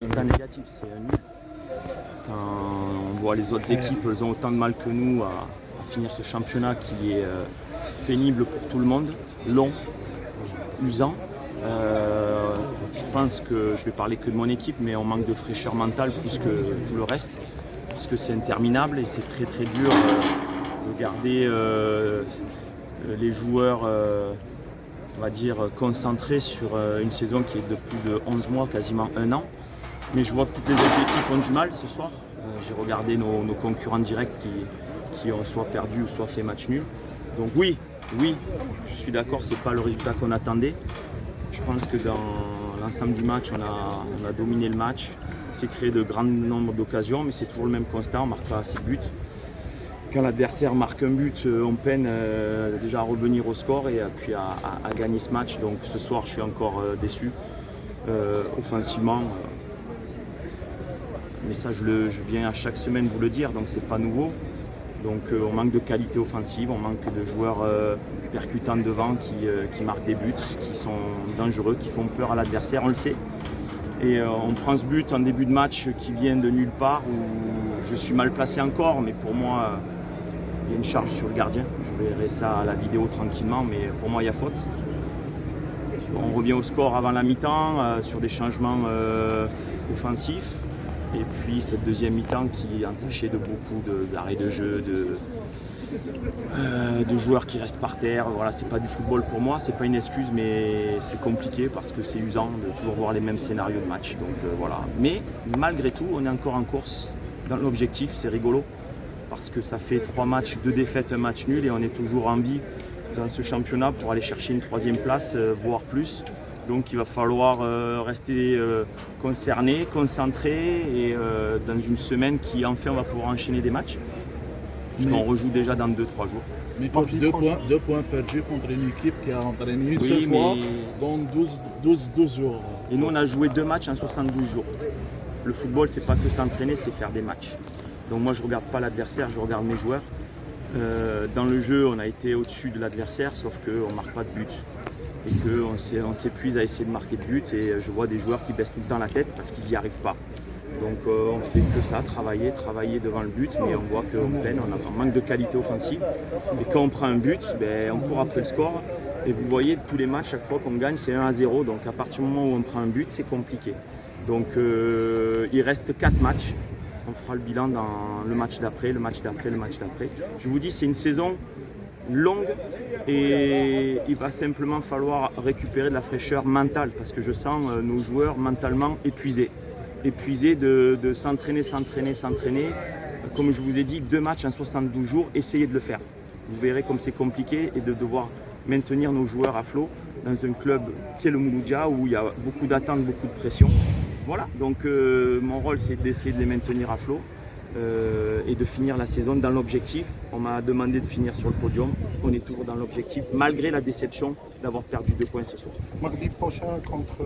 Pas négatif, c'est nul. Quand on voit les autres équipes, elles ont autant de mal que nous à finir ce championnat qui est pénible pour tout le monde, long, usant. Je pense que je vais parler que de mon équipe, mais on manque de fraîcheur mentale plus que tout le reste, parce que c'est interminable et c'est très très dur de garder les joueurs, on va dire, concentrés sur une saison qui est de plus de 11 mois, quasiment un an. Mais je vois que toutes les autres équipes ont du mal ce soir. J'ai regardé nos concurrents directs qui ont soit perdu ou soit fait match nul. Donc oui, je suis d'accord, c'est pas le résultat qu'on attendait. Je pense que dans l'ensemble du match, on a dominé le match. C'est créé de grands nombres d'occasions, mais c'est toujours le même constat, on ne marque pas assez de buts. Quand l'adversaire marque un but, on peine déjà à revenir au score et puis à gagner ce match. Donc ce soir, je suis encore déçu offensivement. Mais ça, je viens à chaque semaine vous le dire, donc c'est pas nouveau. Donc on manque de qualité offensive, on manque de joueurs percutants devant qui marquent des buts, qui sont dangereux, qui font peur à l'adversaire, on le sait. Et on prend ce but en début de match qui vient de nulle part, où je suis mal placé encore, mais pour moi, il y a une charge sur le gardien. Je verrai ça à la vidéo tranquillement, mais pour moi, il y a faute. On revient au score avant la mi-temps sur des changements offensifs. Et puis cette deuxième mi-temps qui est entachée de beaucoup d'arrêts de jeu, de joueurs qui restent par terre. Voilà, c'est pas du football pour moi, c'est pas une excuse, mais c'est compliqué parce que c'est usant de toujours voir les mêmes scénarios de match. Donc voilà. Mais malgré tout, on est encore en course dans l'objectif, c'est rigolo parce que ça fait 3 matchs, 2 défaites, un match nul et on est toujours en vie dans ce championnat pour aller chercher une 3e place, voire plus. Donc il va falloir rester concerné, concentré et dans une semaine qui enfin on va pouvoir enchaîner des matchs. Puisqu'on rejoue déjà dans 2-3 jours. Mais coach, deux points perdus contre une équipe qui a entraîné une seule fois dans 12 jours. Et nous on a joué 2 matchs en 72 jours. Le football c'est pas que s'entraîner, c'est faire des matchs. Donc moi je regarde pas l'adversaire, je regarde mes joueurs. Dans le jeu on a été au-dessus de l'adversaire sauf qu'on ne marque pas de but. Et qu'on s'épuise à essayer de marquer de buts et je vois des joueurs qui baissent tout le temps la tête parce qu'ils n'y arrivent pas. Donc on ne fait que ça, travailler devant le but, mais on voit qu'on peine, on a un manque de qualité offensive. Et quand on prend un but, on court après le score. Et vous voyez, tous les matchs, chaque fois qu'on gagne, c'est 1-0. Donc à partir du moment où on prend un but, c'est compliqué. Donc il reste 4 matchs. On fera le bilan dans le match d'après, le match d'après, le match d'après. Je vous dis, c'est une saison longue et il va simplement falloir récupérer de la fraîcheur mentale parce que je sens nos joueurs mentalement épuisés de s'entraîner. Comme je vous ai dit, 2 matchs en 72 jours, essayez de le faire. Vous verrez comme c'est compliqué et de devoir maintenir nos joueurs à flot dans un club qui est le Mouloudia où il y a beaucoup d'attentes, beaucoup de pression. Voilà, donc mon rôle c'est d'essayer de les maintenir à flot. Et de finir la saison dans l'objectif. On m'a demandé de finir sur le podium. On est toujours dans l'objectif, malgré la déception d'avoir perdu 2 points ce soir. Mardi prochain contre...